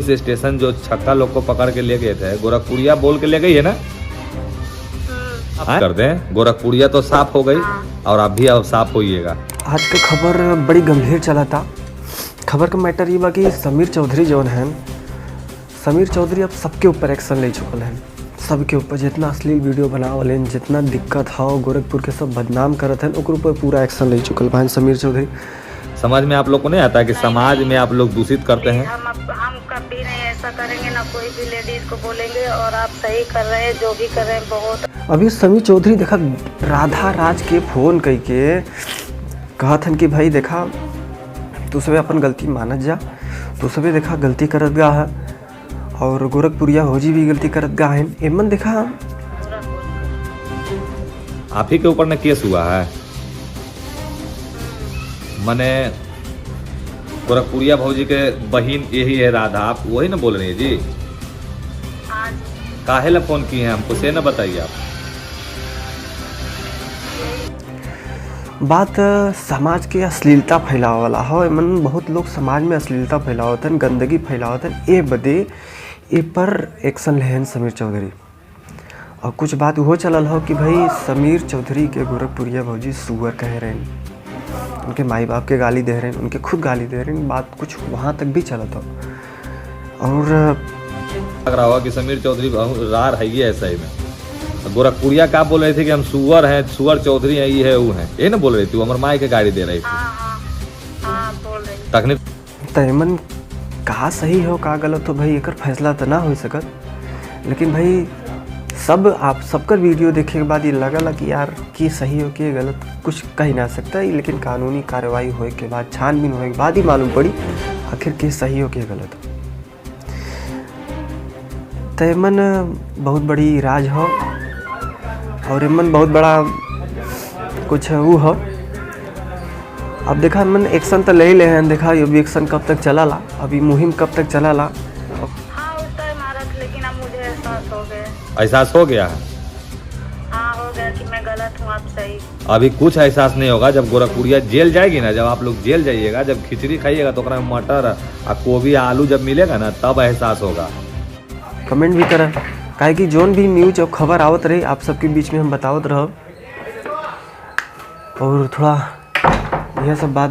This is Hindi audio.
इस स्टेशन जो छक्का लोग को पकड़ के ले गए थे, गोरखपुरिया बोल के ले गई है ना। कर दें, गोरखपुरिया तो साफ हो गई और आप भी अब साफ होइएगा। आज का खबर बड़ी गंभीर चला था। खबर का मैटर ये बा कि समीर चौधरी जो है, समीर चौधरी अब सबके ऊपर एक्शन ले चुकल है। सबके ऊपर जितना अश्लील वीडियो बनावल हैं, जितना दिक्कत हो गोरखपुर के सब बदनाम करत हैं, ओकर ऊपर पूरा एक्शन ले चुकल बा समीर चौधरी। समझ में आप लोग को नहीं आता कि समाज में आप लोग दूषित करते हैं। हम कभी नहीं ऐसा करेंगे, ना कोई भी लेडीज को बोलेंगे। और आप सही कर रहे हैं, जो भी कर रहे हैं बहुत। अभी समीर चौधरी देखा राधा राज के फोन कई के कहा था कि भाई देखा तू सब अपन गलती मानत जा, तू सब देखा गलती करत गा है और गोरखपुरिया होजी भी गलती करत गा है। एमन देखा आप ही के ऊपर न केस हुआ है। मने गोरखपुरिया भौजी के बहन यही है राधा, आप वही ना बोल रही है जी। काहे ला फोन किए हैं हमको, से ना बताइए आप। बात समाज के अश्लीलता फैलावे वाला हो। एमन बहुत लोग समाज में अश्लीलता फैलावत हैं, गंदगी फैलावत हैं। ए बदे ए पर एक्शन लेहन समीर चौधरी। और कुछ बात वो चलल हो कि भाई समीर चौधरी के गोरखपुरिया भौजी सुअर कह रहे हैं, उनके माई बाप के गाली दे रहे हैं, उनके खुद गाली दे रहे हैं। बात कुछ वहाँ तक भी चला था। और लग रहा होगा कि समीर चौधरी रार है ये ऐसा ही में। गोरखपुरिया का बोल रहे थे कि हम सुअर हैं, सुअर चौधरी हैं, ये है वो है, ये ना बोल रही थी। हमारे माई के गाड़ी दे रही थी। बोल रही तकनीक तयमन कहा सही हो कहा गलत हो भाई एकर फैसला तो ना हो सकत। लेकिन भाई सब आप सबकर वीडियो देखे के बाद ये लगल कि यार कि सही हो कि गलत कुछ कह ना सकता है। लेकिन कानूनी कार्रवाई होए के बाद, छानबीन होए के बाद ही मालूम पड़ी आखिर के सही हो कि गलत हो। तयमन बहुत बड़ी राज हो और एमन बहुत बड़ा कुछ वो हो। अब देखा मन एक्शन तो ले ही ले हैं। देखा अभी एक्शन कब तक चला ला, अभी मुहिम कब तक चला ला। हाँ उतना इमारत, लेकिन अब मुझे एहसास हो गया। एहसास हो गया है। हाँ हो गया कि मैं गलत हूँ, आप सही। अभी कुछ एहसास नहीं होगा। जब गोरखपुरिया जेल जाएगी ना, जब आप लोग जेल जाइएगा, जब खिचड़ी खाइएगा तो ओकरा में मटर और गोभी आलू जब मिलेगा ना, तब एहसास होगा। कमेंट भी करें काहे कि जोन भी न्यूज और खबर आवत रही आप सबके बीच में हम बतावत रह। और थोड़ा यह सब बात